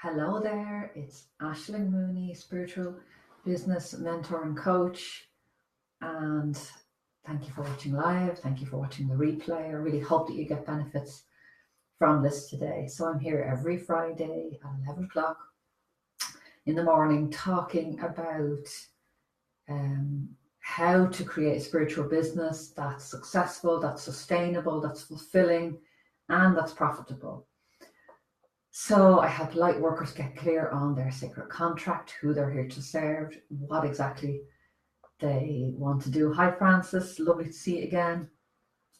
Hello there, it's Aishling Mooney, spiritual business mentor and coach. And thank you for watching live. Thank you for watching the replay. I really hope that you get benefits from this today. So I'm here every Friday at 11 o'clock in the morning talking about how to create a spiritual business that's successful, that's sustainable, that's fulfilling, and that's profitable. So I help light workers get clear on their sacred contract, who they're here to serve, what exactly they want to do. Hi Francis, lovely to see you again.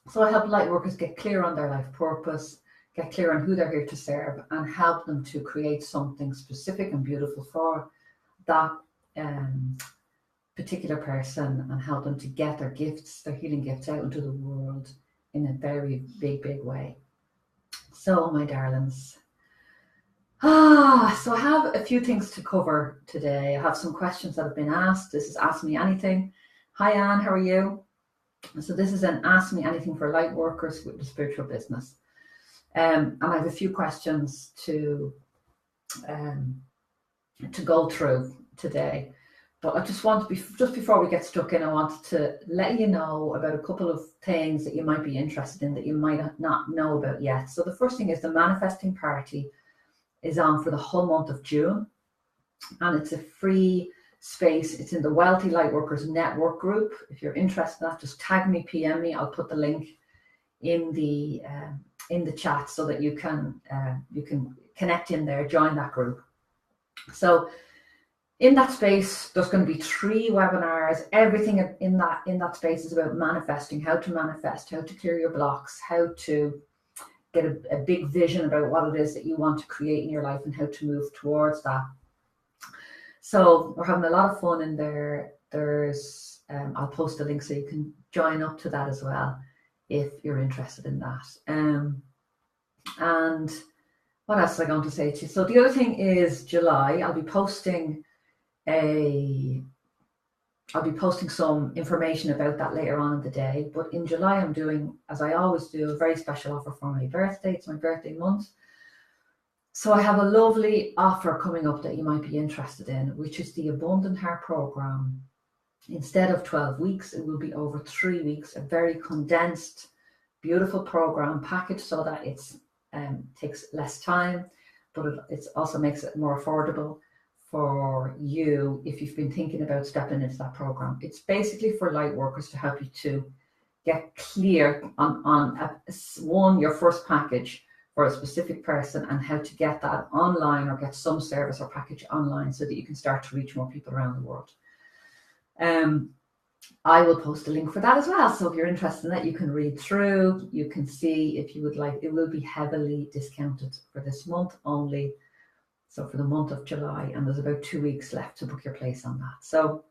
So I help light workers get clear on their life purpose, get clear on who they're here to serve, and help them to create something specific and beautiful for that particular person, and help them to get their gifts, their healing gifts, out into the world in a very big way. So my darlings, so I have a few things to cover today. I have some questions that have been asked. This is Ask Me Anything. Hi Anne, how are you? So this is an Ask Me Anything for light workers with the spiritual business. And I have a few questions to go through today. But I just want to just before we get stuck in, I wanted to let you know about a couple of things that you might be interested in that you might not know about yet. So the first thing is the manifesting party is on for the whole month of June, and it's a free space. It's in the Wealthy Lightworkers Network group. If you're interested in that, just tag me, PM me. I'll put the link in the chat so that you can connect in there, join that group. So in that space, there's going to be 3 webinars. Everything in that space is about manifesting, how to manifest, how to clear your blocks, how to get a big vision about what it is that you want to create in your life and how to move towards that. So we're having a lot of fun in there. There's I'll post a link so you can join up to that as well if you're interested in that. And what else am I going to say to you? So the other thing is July. I'll be posting some information about that later on in the day. But in July, I'm doing, as I always do, a very special offer for my birthday. It's my birthday month. So I have a lovely offer coming up that you might be interested in, which is the Abundant Heart Program. Instead of 12 weeks, it will be over 3 weeks, a very condensed, beautiful program package so that it takes less time, but it also makes it more affordable for you if you've been thinking about stepping into that program. It's basically for light workers to help you to get clear on your first package for a specific person and how to get that online or get some service or package online so that you can start to reach more people around the world. I will post a link for that as well. So if you're interested in that, you can read through, you can see if you would like. It will be heavily discounted for this month only. So for the month of July, and there's about 2 weeks left to book your place on that. So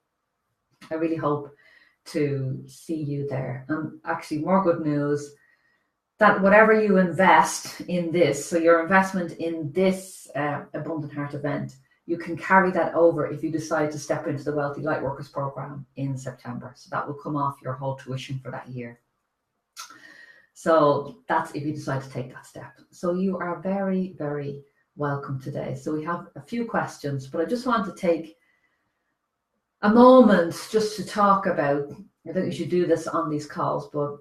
I really hope to see you there. And actually, more good news, that whatever you invest in this, so your investment in this Abundant Heart event, you can carry that over if you decide to step into the Wealthy Lightworkers program in September. So that will come off your whole tuition for that year. So that's if you decide to take that step. So you are very, very welcome today. So we have a few questions, but I just want to take a moment just to talk about, I think we should do this on these calls, but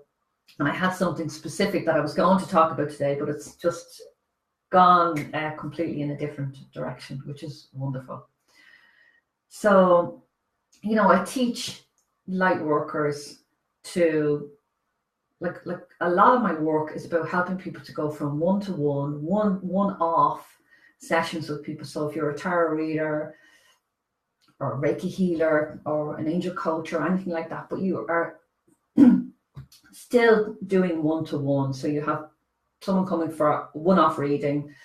I had something specific that I was going to talk about today, but it's just gone completely in a different direction, which is wonderful. So, I teach light workers to, like a lot of my work is about helping people to go from one-to-one, one-off sessions with people. So if you're a tarot reader or a Reiki healer or an angel coach or anything like that, but you are still doing one-to-one. So you have someone coming for a one-off reading,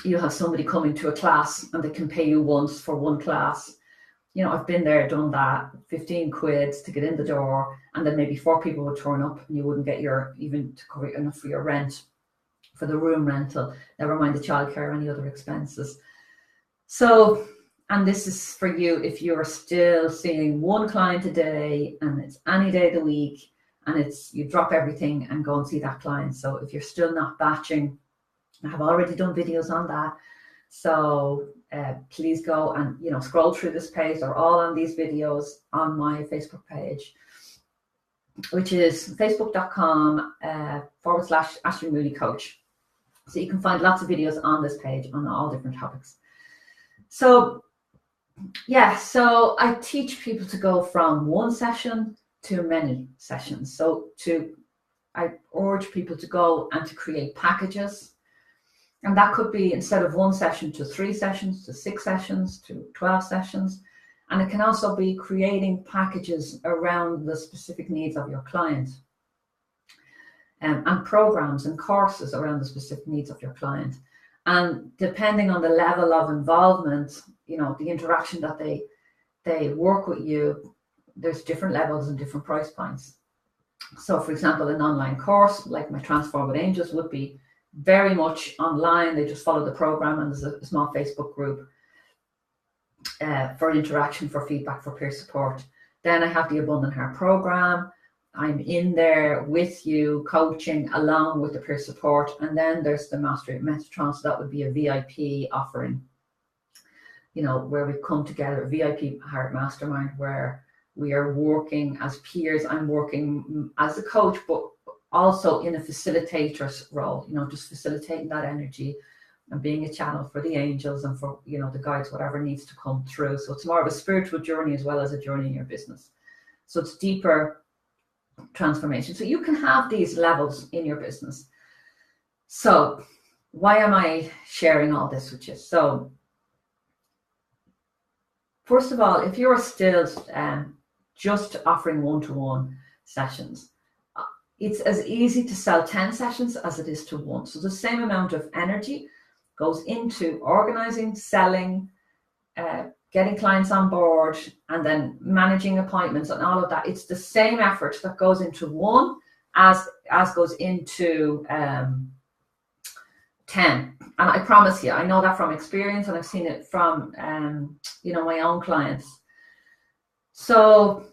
you have somebody coming to a class and they can pay you once for one class. I've been there, done that, 15 quid to get in the door, and then maybe 4 people would turn up and you wouldn't get even to cover enough for your rent, for the room rental, never mind the childcare or any other expenses. So, and this is for you if you're still seeing one client a day and it's any day of the week, and it's you drop everything and go and see that client. So if you're still not batching, I have already done videos on that. So please go and scroll through this page. They're all on these videos on my Facebook page, which is facebook.com /Aishling Mooley Coach. So you can find lots of videos on this page on all different topics. So yeah, so I teach people to go from one session to many sessions. So I urge people to go and to create packages. And that could be, instead of one session, to 3 sessions, to 6 sessions, to 12 sessions. And it can also be creating packages around the specific needs of your client, and programs and courses around the specific needs of your client. And depending on the level of involvement, the interaction that they work with you, there's different levels and different price points. So for example, an online course like my Transform with Angels would be very much online. They just follow the program, and there's a small Facebook group for interaction, for feedback, for peer support. Then I have the Abundant Heart program. I'm in there with you, coaching along with the peer support. And then there's the Mastery of Metatron. So that would be a VIP offering, where we come together, a VIP Heart Mastermind, where we are working as peers. I'm working as a coach, but also in a facilitator's role, just facilitating that energy and being a channel for the angels and for, the guides, whatever needs to come through. So it's more of a spiritual journey as well as a journey in your business. So it's deeper transformation. So you can have these levels in your business. So why am I sharing all this with you? So first of all, if you're still just offering one-to-one sessions, it's as easy to sell 10 sessions as it is to 1. So the same amount of energy goes into organizing, selling, getting clients on board, and then managing appointments and all of that. It's the same effort that goes into 1 as goes into 10. And I promise you, I know that from experience, and I've seen it from my own clients. So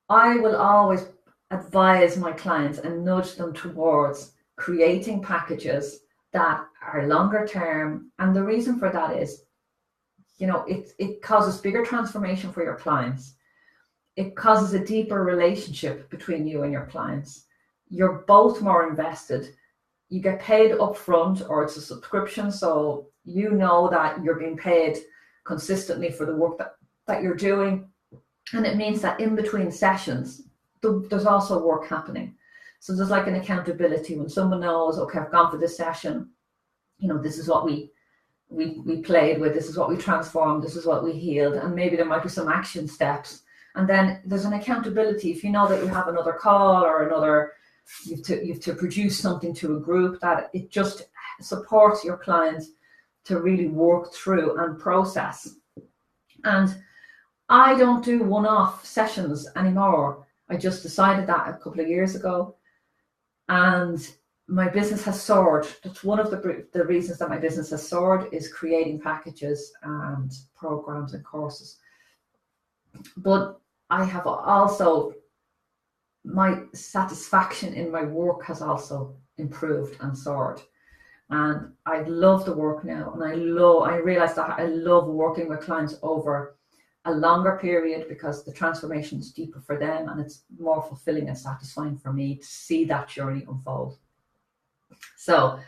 I will always advise my clients and nudge them towards creating packages that are longer term. And the reason for that is, it causes bigger transformation for your clients. It causes a deeper relationship between you and your clients. You're both more invested. You get paid upfront, or it's a subscription. So you know that you're being paid consistently for the work that you're doing. And it means that in between sessions, there's also work happening. So there's like an accountability when someone knows, okay, I've gone for this session. This is what we played with. This is what we transformed. This is what we healed. And maybe there might be some action steps. And then there's an accountability. If you know that you have another call or another, you have to produce something to a group, that it just supports your clients to really work through and process. And I don't do one-off sessions anymore. I just decided that a couple of years ago, and my business has soared. That's one of the reasons that my business has soared, is creating packages and programs and courses. But I have also, my satisfaction in my work has also improved and soared. And I love the work now, and I realize that I love working with clients over a longer period, because the transformation is deeper for them, and it's more fulfilling and satisfying for me to see that journey unfold. So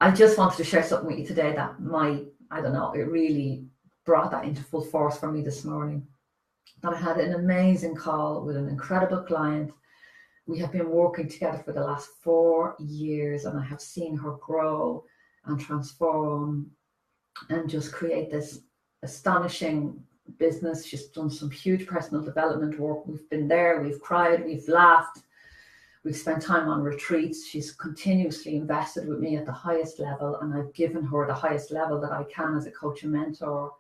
I just wanted to share something with you today that it really brought that into full force for me this morning. That I had an amazing call with an incredible client. We have been working together for the last 4 years, and I have seen her grow and transform and just create this astonishing business. She's done some huge personal development work. We've been there, we've cried, we've laughed, we've spent time on retreats. She's continuously invested with me at the highest level, and I've given her the highest level that I can as a coach and mentor.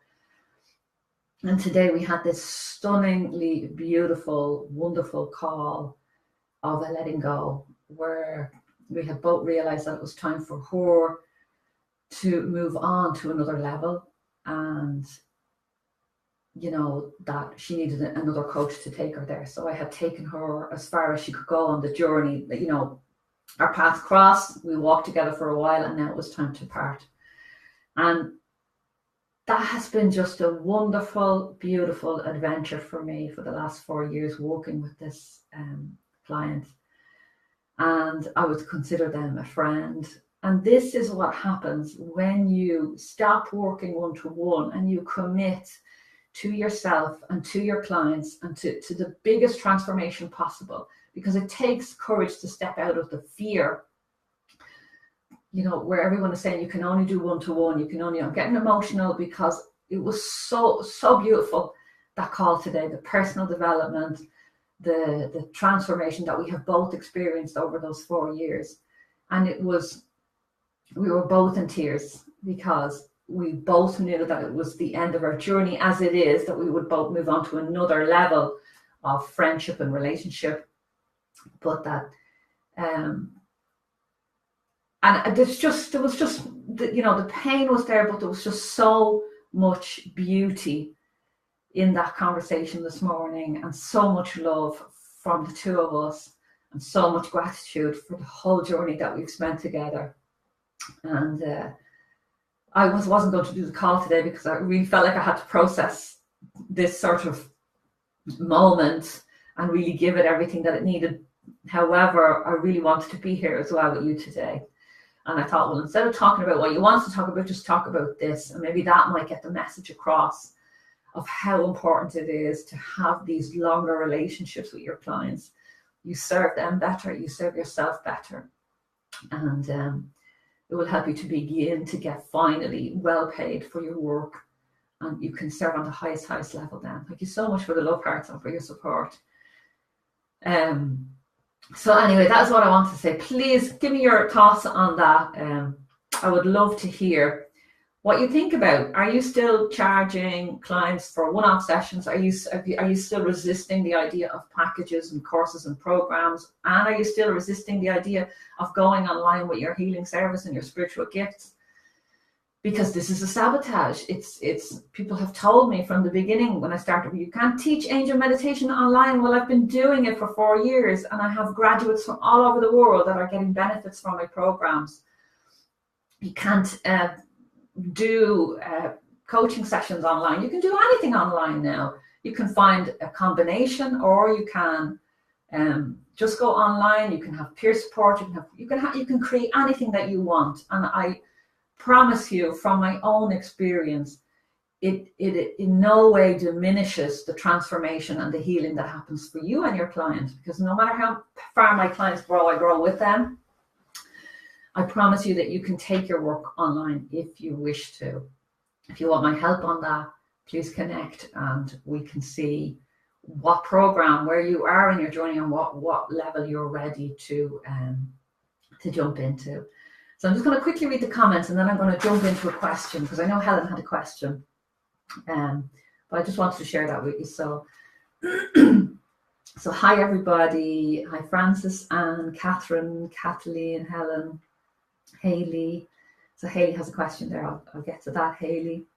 And today we had this stunningly beautiful, wonderful call of a letting go, where we had both realized that it was time for her to move on to another level, and that she needed another coach to take her there. So I had taken her as far as she could go on the journey, Our paths crossed, we walked together for a while, and now it was time to part. And that has been just a wonderful, beautiful adventure for me for the last 4 years, working with this client. And I would consider them a friend. And this is what happens when you stop working one-to-one and you commit to yourself and to your clients and to the biggest transformation possible, because it takes courage to step out of the fear, you know, where everyone is saying you can only do one-to-one, you can only, I'm getting emotional because it was so beautiful, that call today, the personal development, the transformation that we have both experienced over those 4 years. And it was, we were both in tears because we both knew that it was the end of our journey as it is, that we would both move on to another level of friendship and relationship. But that, and there was just, you know, the pain was there, but there was just so much beauty in that conversation this morning, and so much love from the two of us, and so much gratitude for the whole journey that we've spent together. And I wasn't going to do the call today because I really felt like I had to process this sort of moment and really give it everything that it needed. However, I really wanted to be here as well with you today. And I thought, well, instead of talking about what you want to talk about, just talk about this. And maybe that might get the message across of how important it is to have these longer relationships with your clients. You serve them better, you serve yourself better. And it will help you to begin to get finally well paid for your work. And you can serve on the highest level then. Thank you so much for the love hearts and for your support. So anyway, that's what I want to say. Please give me your thoughts on that. I would love to hear what you think about. Are you still charging clients for one-off sessions? Are you still resisting the idea of packages and courses and programs? And are you still resisting the idea of going online with your healing service and your spiritual gifts? Because this is a sabotage. It's people have told me from the beginning when I started, you can't teach angel meditation online. Well, I've been doing it for 4 years, and I have graduates from all over the world that are getting benefits from my programs. You can't do coaching sessions online. You can do anything online now. You can find a combination, or you can just go online. You can have peer support. You can create anything that you want. And I promise you, from my own experience, it in no way diminishes the transformation and the healing that happens for you and your clients. Because no matter how far my clients grow, I grow with them. I promise you that you can take your work online if you wish to. If you want my help on that, please connect and we can see what program, where you are in your journey, and what level you're ready to jump into. So I'm just going to quickly read the comments, and then I'm going to jump into a question, because I know Helen had a question. But I just wanted to share that with you. So, so hi everybody. Hi Francis, Anne, Catherine, Kathleen, Helen, Haley. So Haley has a question there. I'll get to that, Haley.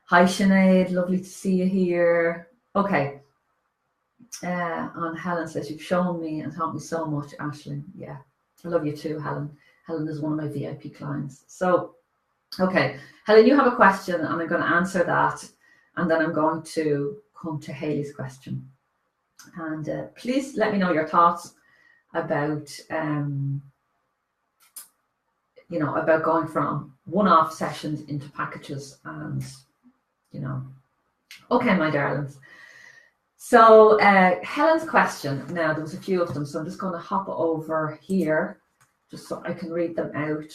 Hi Sinead, lovely to see you here. Okay. And Helen says, you've shown me and taught me so much, Aishling. Yeah, I love you too, Helen. Helen is one of my VIP clients. So, okay, Helen, you have a question, and I'm going to answer that, and then I'm going to come to Haley's question. And please let me know your thoughts about, about going from one-off sessions into packages, and, Okay, my darlings. So Helen's question, now there was a few of them, so I'm just going to hop over here just so I can read them out.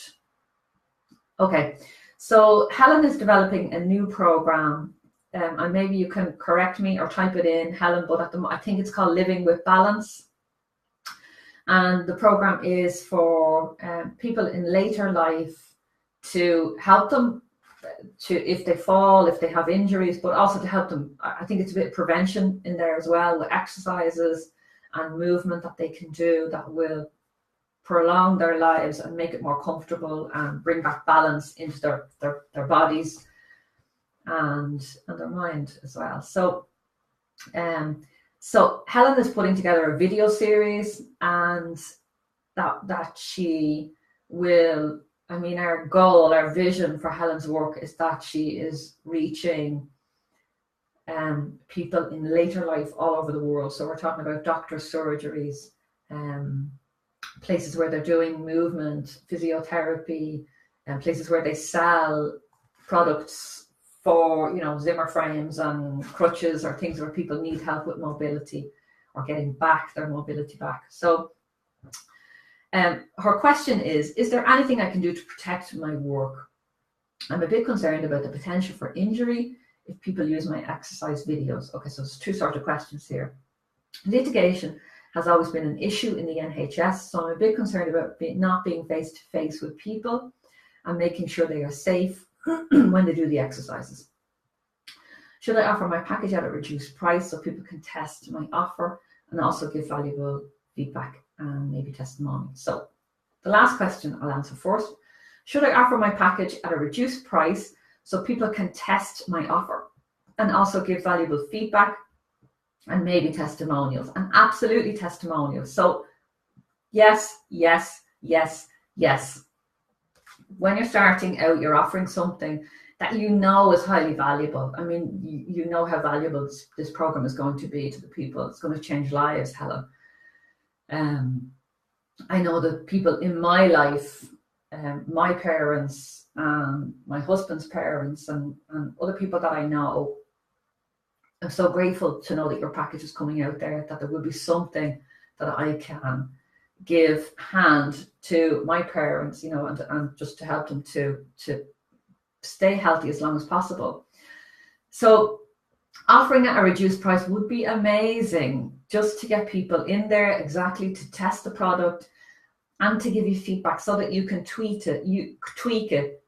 Okay, so Helen is developing a new program, and maybe you can correct me or type it in, Helen, but I think it's called Living with Balance. And the program is for people in later life, to help them if they fall, if they have injuries, but also to help them. I think it's a bit of prevention in there as well, with exercises and movement that they can do that will prolong their lives and make it more comfortable and bring back balance into their bodies and their mind as well. So so Helen is putting together a video series, and that she will, I mean, our goal, our vision for Helen's work is that she is reaching people in later life all over the world. So we're talking about doctors' surgeries, places where they're doing movement, physiotherapy, and places where they sell products for, you know, Zimmer frames and crutches or things where people need help with mobility or getting back their mobility back. So her question is there anything I can do to protect my work? I'm a bit concerned about the potential for injury if people use my exercise videos. Okay, so there's two sort of questions here. Litigation has always been an issue in the NHS, so I'm a bit concerned about not being face to face with people and making sure they are safe when they do the exercises. Should I offer my package at a reduced price so people can test my offer and also give valuable feedback and maybe testimony? So the last question I'll answer first. Should I offer my package at a reduced price so people can test my offer and also give valuable feedback and maybe testimonials? And absolutely testimonials. So yes, yes, yes, yes. When you're starting out, you're offering something that you know is highly valuable. I mean, you know how valuable this program is going to be to the people. It's going to change lives, Helen. I know that people in my life, my parents, my husband's parents, and other people that I know, I'm so grateful to know that your package is coming out there, that there will be something that I can give hand to my parents, you know, and just to help them to stay healthy as long as possible. So offering at a reduced price would be amazing, just to get people in there exactly to test the product and to give you feedback so that you can tweak it.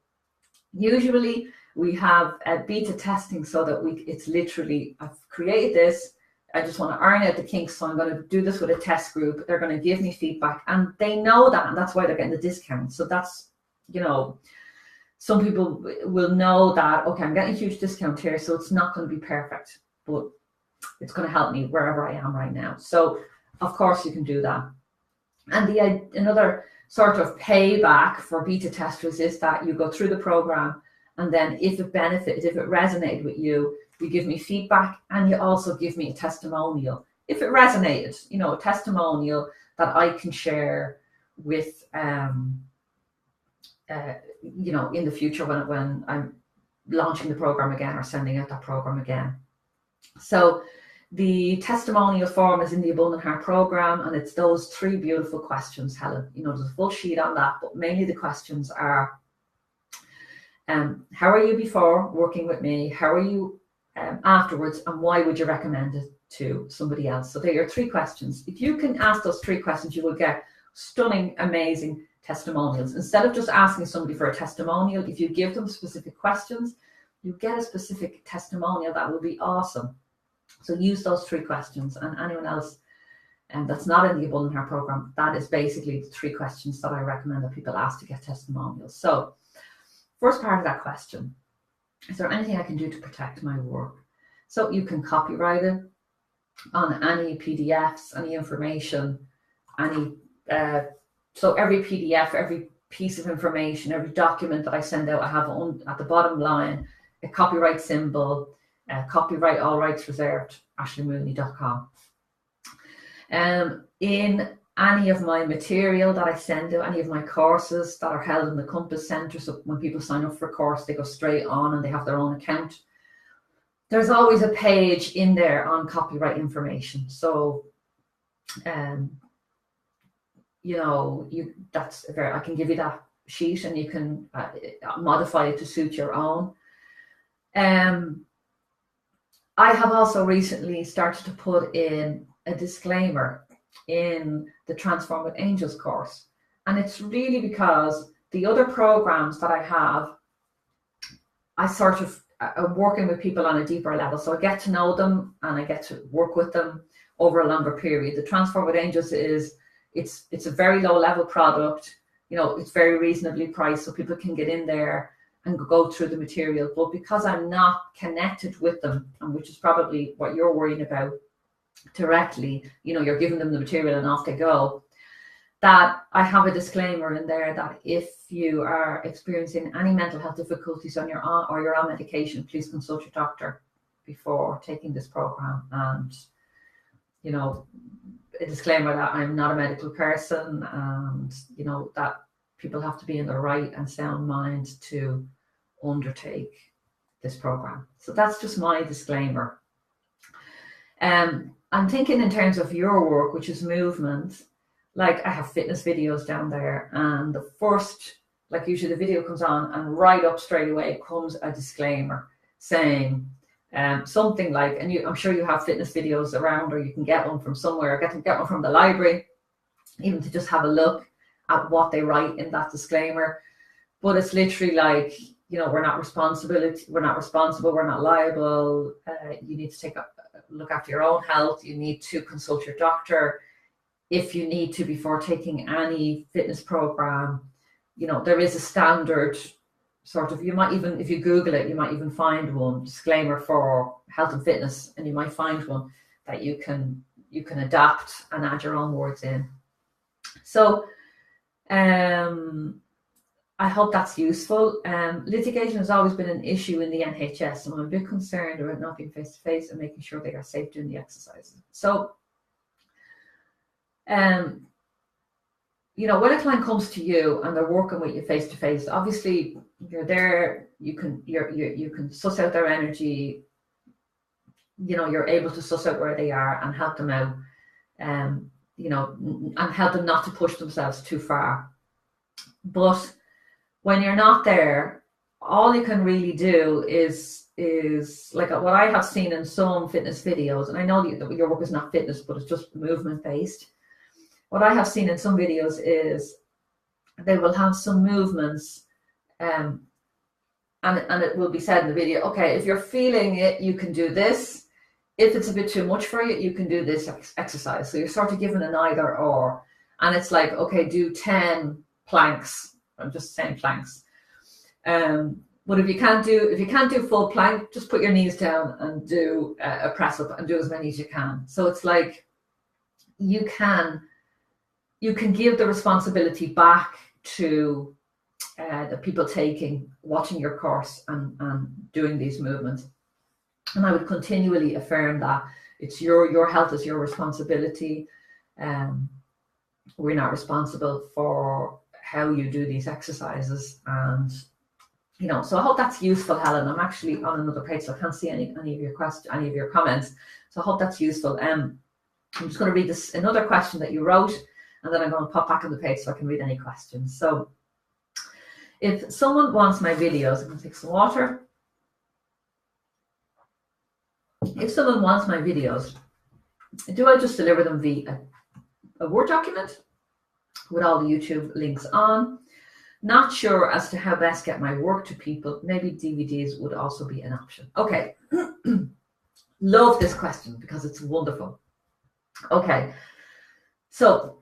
Usually we have a beta testing so that it's literally, I've created this, I just want to iron out the kinks, so I'm going to do this with a test group. They're going to give me feedback, and they know that, and that's why they're getting the discount. So that's, you know, some people will know that, okay, I'm getting a huge discount here, so it's not going to be perfect, but it's going to help me wherever I am right now. So of course you can do that. And another sort of payback for beta testers is that you go through the program, and then if it resonated with you, you give me feedback, and you also give me a testimonial. If it resonated, you know, a testimonial that I can share with, you know, in the future when I'm launching the program again or sending out that program again. So the testimonial form is in the Abundant Heart program, and it's those 3 beautiful questions, Helen. You know, there's a full sheet on that, but mainly the questions are, how are you before working with me? How are you afterwards? And why would you recommend it to somebody else? So they're your 3 questions. If you can ask those 3 questions, you will get stunning, amazing testimonials. Instead of just asking somebody for a testimonial, if you give them specific questions, you get a specific testimonial that will be awesome. So use those 3 questions, and anyone else that's not in the Abundant Heart program, that is basically the 3 questions that I recommend that people ask to get testimonials. So first part of that question, is there anything I can do to protect my work? So you can copyright it on any PDFs, any information, so every PDF, every piece of information, every document that I send out, I have at the bottom line a copyright symbol, copyright, all rights reserved, aishlingmooney.com. In any of my material that I send out, any of my courses that are held in the Compass Centre, so when people sign up for a course, they go straight on and they have their own account. There's always a page in there on copyright information. So, you know, I can give you that sheet, and you can modify it to suit your own. I have also recently started to put in a disclaimer in the Transform with Angels course. And it's really because the other programs that I have, I sort of am working with people on a deeper level. So I get to know them and I get to work with them over a longer period. The Transform with Angels it's a very low level product. You know, it's very reasonably priced, so people can get in there and go through the material. But because I'm not connected with them, and which is probably what you're worrying about directly, you know, you're giving them the material and off they go. that I have a disclaimer in there that if you are experiencing any mental health difficulties on your own or you're on medication, please consult your doctor before taking this program. And, you know, a disclaimer that I'm not a medical person, and, you know, that people have to be in their right and sound mind to undertake this program. So that's just my disclaimer. I'm thinking in terms of your work, which is movement. Like, I have fitness videos down there, and the first, like, usually the video comes on and right up straight away comes a disclaimer saying something like, and I'm sure you have fitness videos around, or you can get one from somewhere, get one from the library, even to just have a look at what they write in that disclaimer. But it's literally like, you know, we're not responsible, we're not liable. You need to take a look after your own health. You need to consult your doctor if you need to before taking any fitness program. You know, there is a standard sort of, you might even, if you Google it, you might even find one disclaimer for health and fitness, and you might find one that you can adapt and add your own words in. So I hope that's useful. Litigation has always been an issue in the NHS, and I'm a bit concerned about not being face-to-face and making sure they are safe doing the exercises. So, you know, when a client comes to you and they're working with you face-to-face, obviously you're there, you can suss out their energy, you know, you're able to suss out where they are and help them out, you know, and help them not to push themselves too far. But when you're not there, all you can really do is like what I have seen in some fitness videos, and I know that your work is not fitness, but it's just movement based. What I have seen in some videos is they will have some movements, and it will be said in the video, okay, if you're feeling it, you can do this. If it's a bit too much for you, you can do this exercise. So you're sort of given an either or, and it's like, okay, do 10 planks. I'm just saying planks. But if you can't do full plank, just put your knees down and do a press up and do as many as you can. So it's like you can give the responsibility back to the people watching your course and doing these movements. And I would continually affirm that it's your health is your responsibility. We're not responsible for how you do these exercises. And, you know, so I hope that's useful, Helen. I'm actually on another page, so I can't see any of your questions, any of your comments. So I hope that's useful. I'm just going to read this another question that you wrote, and then I'm going to pop back on the page so I can read any questions. So if someone wants my videos, I'm going to take some water. If someone wants my videos, do I just deliver them via a Word document with all the YouTube links on? Not sure as to how best get my work to people. Maybe DVDs would also be an option. Okay. Love this question because it's wonderful. Okay. So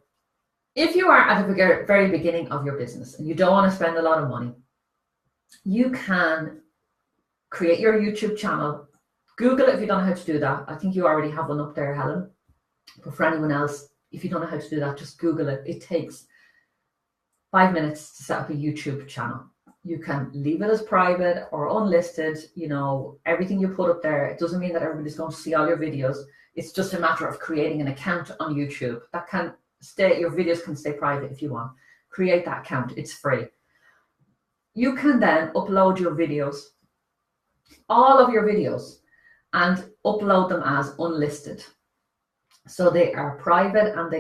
if you are at the very beginning of your business and you don't want to spend a lot of money, you can create your YouTube channel. Google it if you don't know how to do that. I think you already have one up there, Helen. But for anyone else, if you don't know how to do that, just Google it. It takes 5 minutes to set up a YouTube channel. You can leave it as private or unlisted. You know, everything you put up there, it doesn't mean that everybody's going to see all your videos. It's just a matter of creating an account on YouTube. That can stay, your videos can stay private if you want. Create that account, it's free. You can then upload your videos, all of your videos, and upload them as unlisted. So they are private, and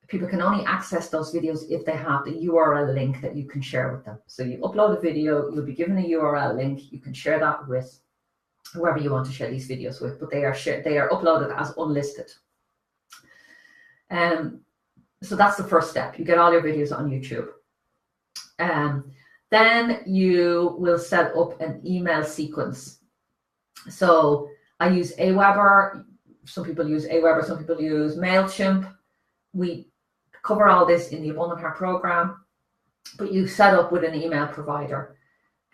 people can only access those videos if they have the URL link that you can share with them. So you upload a video, you'll be given a URL link, you can share that with whoever you want to share these videos with, but they are uploaded as unlisted. So that's the first step. You get all your videos on YouTube. Then you will set up an email sequence. So I use Aweber. Some people use Aweber, some people use MailChimp. We cover all this in the Abundant Heart program, but you set up with an email provider.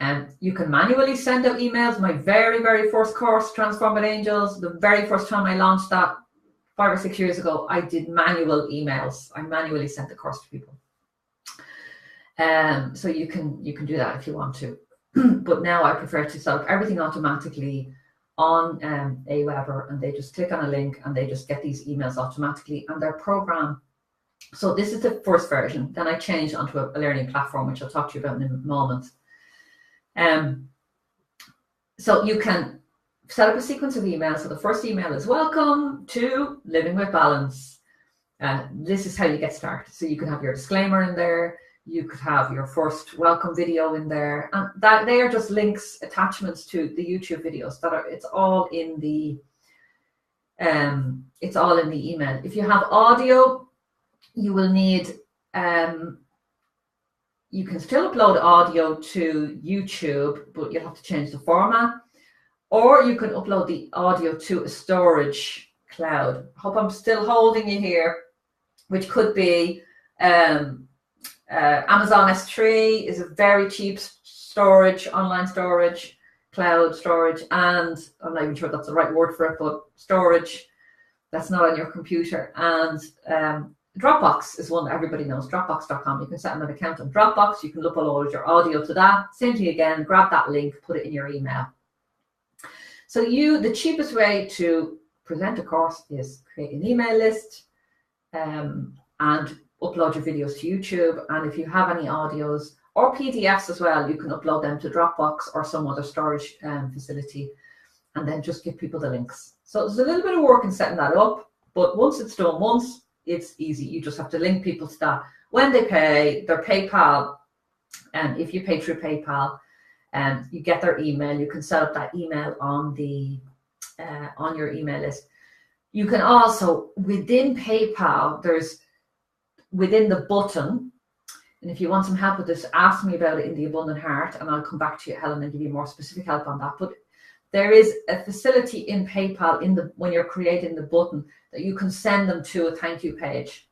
And you can manually send out emails. My very, very first course, Transform with Angels, the very first time I launched that 5 or 6 years ago, I did manual emails. I manually sent the course to people. So you can do that if you want to. But now I prefer to set up everything automatically on Aweber, and they just click on a link and they just get these emails automatically, and their program. So this is the first version. Then I changed onto a learning platform, which I'll talk to you about in a moment. So you can set up a sequence of emails. So the first email is welcome to Living with Balance. This is how you get started. So you can have your disclaimer in there. You could have your first welcome video in there, and that they are just links, attachments to the YouTube videos that are. It's all in the email. If you have audio, you will need. You can still upload audio to YouTube, but you'll have to change the format. Or you can upload the audio to a storage cloud. I hope I'm still holding you here, which could be Amazon S3 is a very cheap storage, online storage, cloud storage, and I'm not even sure that's the right word for it, but storage that's not on your computer. And Dropbox is one that everybody knows, dropbox.com. You can set up an account on Dropbox. You can upload your audio to that. Same thing again, grab that link, put it in your email. So the cheapest way to present a course is create an email list and upload your videos to YouTube. And if you have any audios or PDFs as well, you can upload them to Dropbox or some other storage facility, and then just give people the links. So there's a little bit of work in setting that up, but once it's done once, it's easy. You just have to link people to that. When they pay their PayPal, and if you pay through PayPal, you get their email. You can set up that email on the on your email list. You can also, within PayPal, there's within the button, and if you want some help with this, ask me about it in the Abundant Heart, and I'll come back to you, Helen, and give you more specific help on that. But there is a facility in PayPal when you're creating the button that you can send them to a thank you page.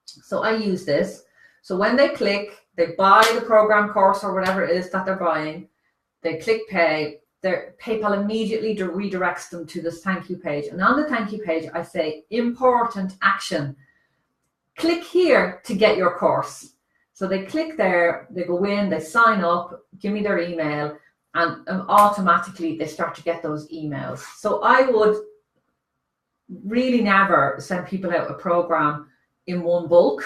So I use this. So when they click, they buy the program, course, or whatever it is that they're buying, they click pay, their PayPal immediately redirects them to this thank you page. And on the thank you page, I say important action. Click here to get your course. So they click there, they go in, they sign up, give me their email, and automatically they start to get those emails. So I would really never send people out a program in one bulk,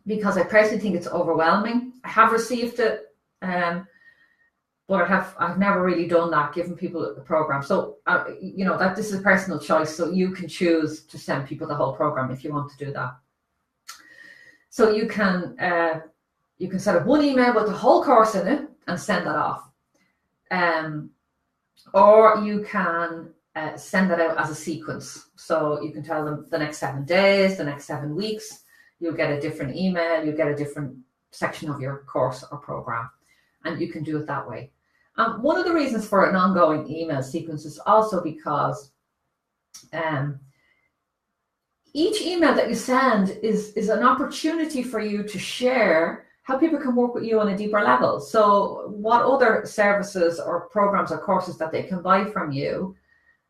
because I personally think it's overwhelming. I have received it, but I've never really done that, giving people a program. So that this is a personal choice. So you can choose to send people the whole program if you want to do that. So you can set up one email with the whole course in it and send that off, or you can send that out as a sequence. So you can tell them the next 7 days, the next 7 weeks, you'll get a different email, you'll get a different section of your course or program, and you can do it that way. One of the reasons for an ongoing email sequence is also because each email that you send is an opportunity for you to share how people can work with you on a deeper level. So what other services or programs or courses that they can buy from you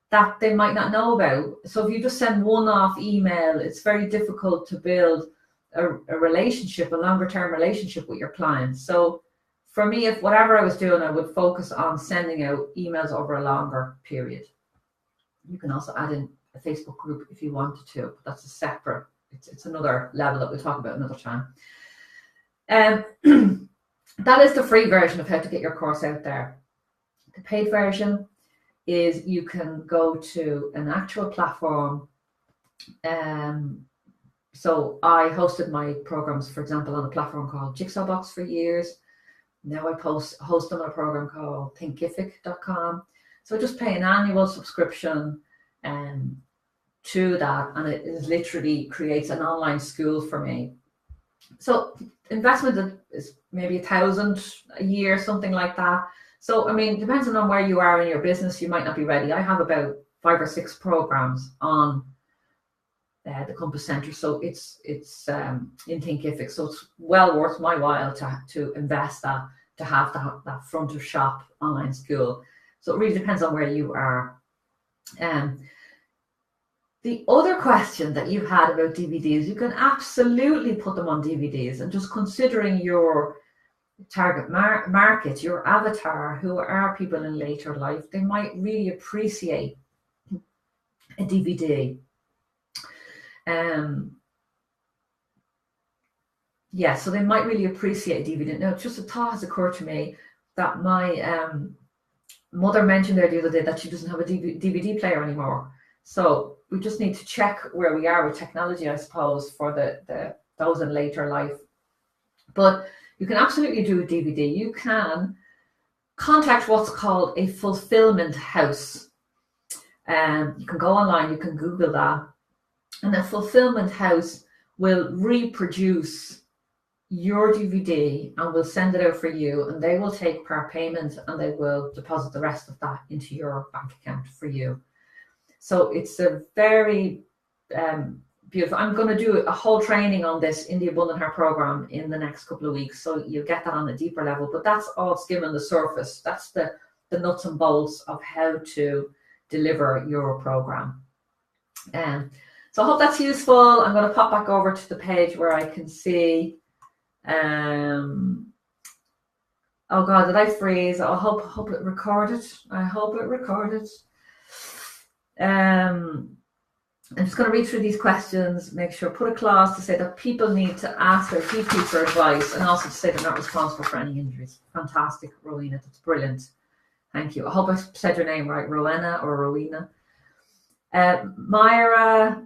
that they might not know about. So if you just send one-off email, it's very difficult to build a relationship, a longer-term relationship with your clients. So for me, if whatever I was doing, I would focus on sending out emails over a longer period. You can also add in a Facebook group if you wanted to, but that's a separate, it's another level that we'll talk about another time. That is the free version of how to get your course out there. The paid version is you can go to an actual platform. So I hosted my programs, for example, on a platform called Jigsaw for years. Now I host them on a program called xxxx.com. So I just pay an annual subscription to that, and it is literally creates an online school for me. So investment is maybe $1,000 a year, something like that. So, I mean, depends on where you are in your business, you might not be ready. I have about 5 or 6 programs on the Compass Center. So it's in Thinkific. So it's well worth my while to invest that, to have that front of shop online school. So it really depends on where you are. The The other question that you had about DVDs, you can absolutely put them on DVDs, and just considering your target market, your avatar, who are people in later life, they might really appreciate a DVD. Yeah, so they might really appreciate a DVD. Now, just a thought has occurred to me that my mother mentioned there the other day that she doesn't have a DVD player anymore. So we just need to check where we are with technology, I suppose, for those in later life. But you can absolutely do a DVD. You can contact what's called a fulfillment house. You can go online, you can Google that, and a fulfillment house will reproduce your DVD and will send it out for you, and they will take part payment and they will deposit the rest of that into your bank account for you. So it's a very beautiful. I'm going to do a whole training on this in the Abundant Heart program in the next couple of weeks, so you'll get that on a deeper level, but that's all skimming the surface. That's the nuts and bolts of how to deliver your program. So I hope that's useful. I'm going to pop back over to the page where I can see oh God, did I freeze? I hope it recorded. I hope it recorded. I'm just going to read through these questions, make sure, put a clause to say that people need to ask their GP for advice, and also to say they're not responsible for any injuries. Fantastic, Rowena. That's brilliant. Thank you. I hope I said your name right, Rowena or Rowena. Myra,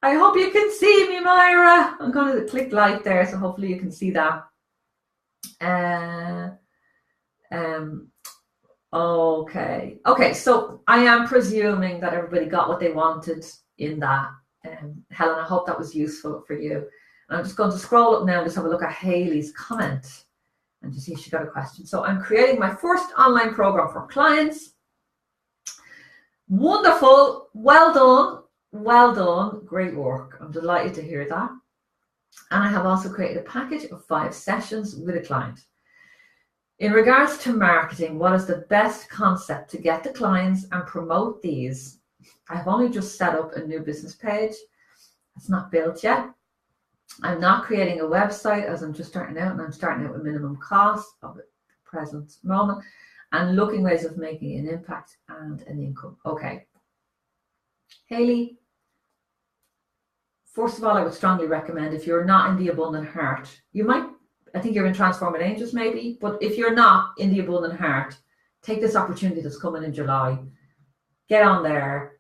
I hope you can see me, Myra. I'm going to click like there, so hopefully you can see that. Okay, so I am presuming that everybody got what they wanted in that. Helen, I hope that was useful for you. And I'm just going to scroll up now and just have a look at Haley's comment and to see if she got a question. So I'm creating my first online program for clients. Wonderful. Well done. Well done. Great work. I'm delighted to hear that. And I have also created a package of 5 sessions with a client. In regards to marketing, what is the best concept to get the clients and promote these? I've only just set up a new business page. It's not built yet. I'm not creating a website as I'm just starting out, and I'm starting out with minimum cost of the present moment and looking ways of making an impact and an income. Okay. Haley, first of all, I would strongly recommend, if you're not in the Abundant Heart, I think you're in Transforming Angels maybe, but if you're not in the Abundant Heart, take this opportunity that's coming in July. Get on there.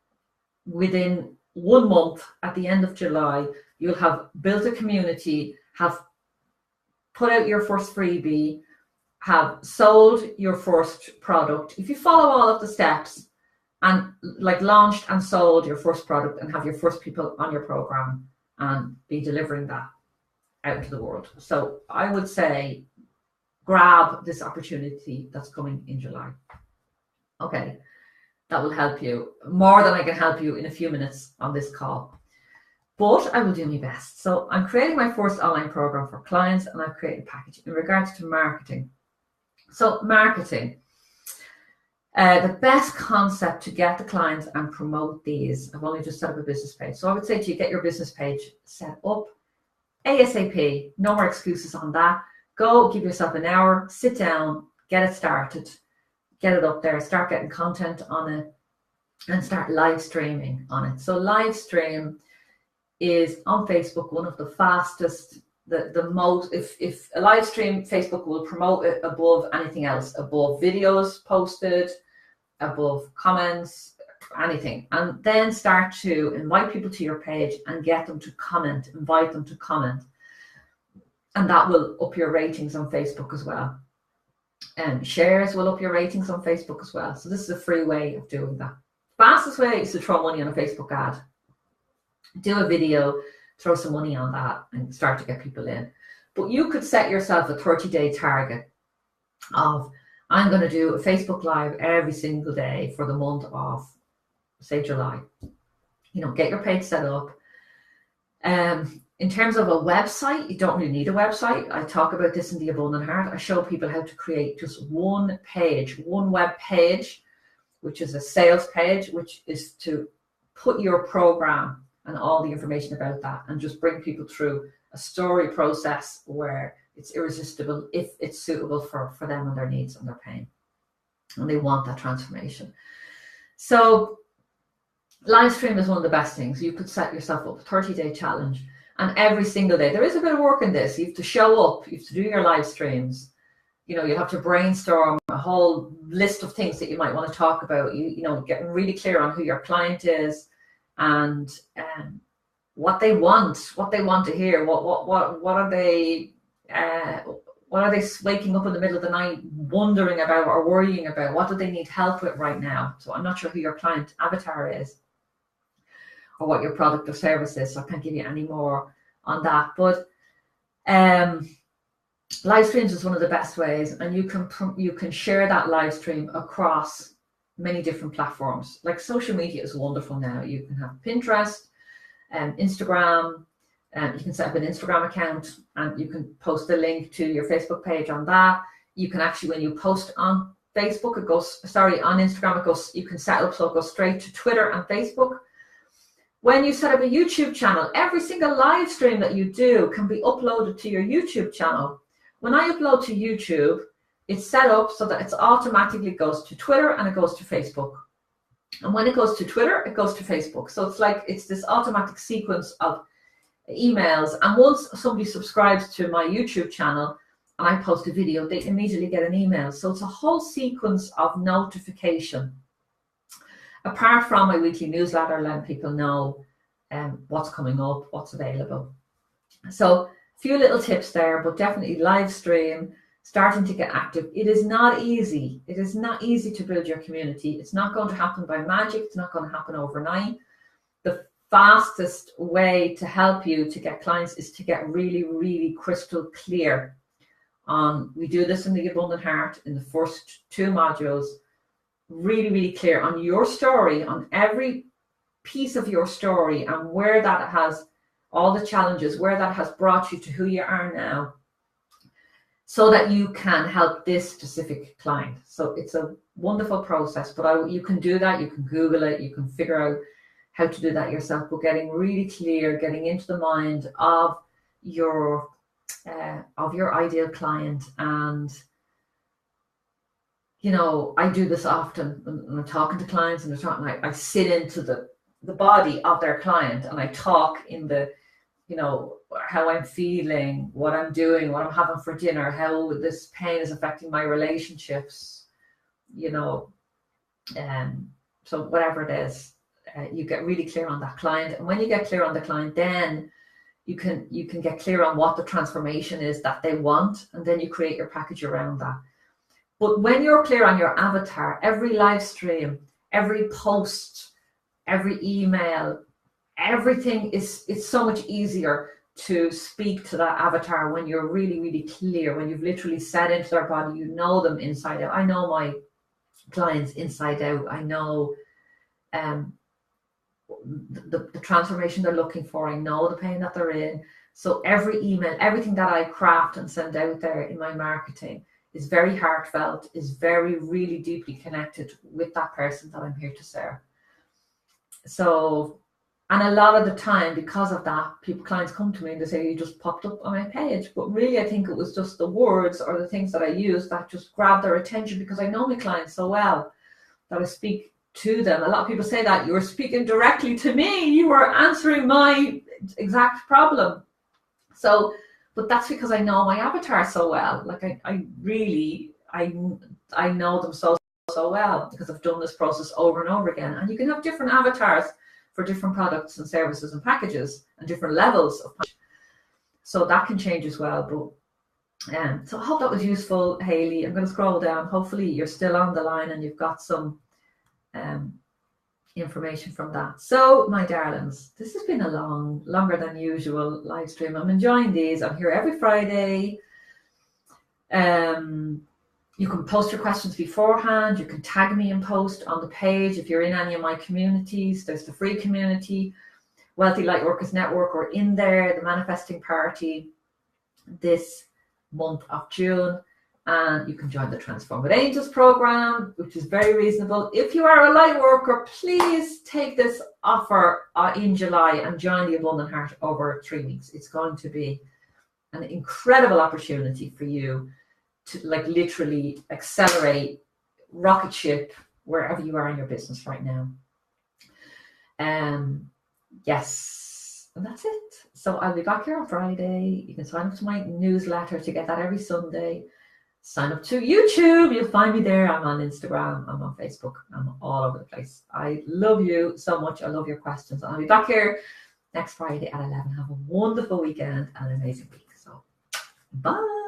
Within 1 month, at the end of July, you'll have built a community, have put out your first freebie, have sold your first product. If you follow all of the steps and launched and sold your first product and have your first people on your program and be delivering that out to the world. So I would say grab this opportunity that's coming in July. Okay, that will help you more than I can help you in a few minutes on this call, but I will do my best. So I'm creating my first online program for clients, and I've created a package in regards to marketing. So marketing, the best concept to get the clients and promote these, I've only just set up a business page. So I would say to you, get your business page set up ASAP. No more excuses on that. Go give yourself an hour, sit down, get it started, get it up there, start getting content on it, and start live streaming on it. So live stream is on Facebook one of the fastest, the most, if a live stream, Facebook will promote it above anything else, above videos posted, above comments, anything. And then start to invite people to your page and get them to comment, invite them to comment. And that will up your ratings on Facebook as well. And shares will up your ratings on Facebook as well. So this is a free way of doing that. Fastest way is to throw money on a Facebook ad. Do a video, throw some money on that and start to get people in. But you could set yourself a 30-day target of, I'm going to do a Facebook Live every single day for the month of, say, July. Get your page set up. In terms of a website, you don't really need a website. I talk about this in the Abundant Heart. I show people how to create just one page, one web page, which is a sales page, which is to put your program and all the information about that and just bring people through a story process where it's irresistible if it's suitable for them and their needs and their pain. And they want that transformation. So live stream is one of the best things. You could set yourself up a 30-day challenge, and every single day, there is a bit of work in this. You have to show up, you have to do your live streams. You know, you have to brainstorm a whole list of things that you might want to talk about. You know, getting really clear on who your client is and what they want to hear. What are they waking up in the middle of the night wondering about or worrying about? What do they need help with right now? So I'm not sure who your client avatar is or what your product or service is, so I can't give you any more on that. But live streams is one of the best ways, and you can share that live stream across many different platforms. Like social media is wonderful now. You can have Pinterest, Instagram, you can set up an Instagram account and you can post a link to your Facebook page on that. You can actually, when you post on Facebook, on Instagram, you can set up so it goes straight to Twitter and Facebook. When you set up a YouTube channel, every single live stream that you do can be uploaded to your YouTube channel. When I upload to YouTube, it's set up so that it automatically goes to Twitter and it goes to Facebook. And when it goes to Twitter, it goes to Facebook. So it's this automatic sequence of emails. And once somebody subscribes to my YouTube channel and I post a video, they immediately get an email. So it's a whole sequence of notification. Apart from my weekly newsletter, letting people know what's coming up, what's available. So a few little tips there, but definitely live stream, starting to get active. It is not easy. It is not easy to build your community. It's not going to happen by magic. It's not going to happen overnight. The fastest way to help you to get clients is to get really, really crystal clear on, we do this in the Abundant Heart in the first 2 modules, really, really clear on your story, on every piece of your story and where that has all the challenges, where that has brought you to who you are now, so that you can help this specific client. So it's a wonderful process, but you can do that. You can Google it. You can figure out how to do that yourself, but getting really clear, getting into the mind of your ideal client. And you know, I do this often when I'm talking to clients and they're talking, I sit into the body of their client and I talk in the, you know, how I'm feeling, what I'm doing, what I'm having for dinner, how this pain is affecting my relationships, you know, so whatever it is, you get really clear on that client. And when you get clear on the client, then you can get clear on what the transformation is that they want, and then you create your package around that. But when you're clear on your avatar, every live stream, every post, every email, everything it's so much easier to speak to that avatar when you're really, really clear, when you've literally set into their body, you know them inside out. I know my clients inside out. I know the transformation they're looking for. I know the pain that they're in. So every email, everything that I craft and send out there in my marketing is very heartfelt, is very, really deeply connected with that person that I'm here to serve. So, and a lot of the time, because of that, clients come to me and they say, you just popped up on my page. But really, I think it was just the words or the things that I used that just grabbed their attention, because I know my clients so well that I speak to them. A lot of people say that you were speaking directly to me. You were answering my exact problem. So, but that's because I know my avatar so well. Like I know them so well, because I've done this process over and over again. And you can have different avatars for different products and services and packages and different levels of package. So that can change as well. But so I hope that was useful, Hayley. I'm going to scroll down. Hopefully you're still on the line and you've got some information from that. So my darlings, this has been a longer than usual live stream. I'm enjoying these. I'm here every Friday. You can post your questions beforehand. You can tag me and post on the page if you're in any of my communities. There's the free community, Wealthy Lightworkers Network, or in there, the Manifesting Party this month of June. And you can join the Transform with Angels program, which is very reasonable. If you are a light worker, please take this offer in July and join the Abundant Heart over 3 weeks. It's going to be an incredible opportunity for you to like literally accelerate, rocket ship wherever you are in your business right now. Yes, and that's it. So I'll be back here on Friday. You can sign up to my newsletter to get that every Sunday. Sign up to YouTube. You'll find me there. I'm on Instagram. I'm on Facebook. I'm all over the place. I love you so much. I love your questions. I'll be back here next Friday at 11. Have a wonderful weekend and an amazing week. So, bye.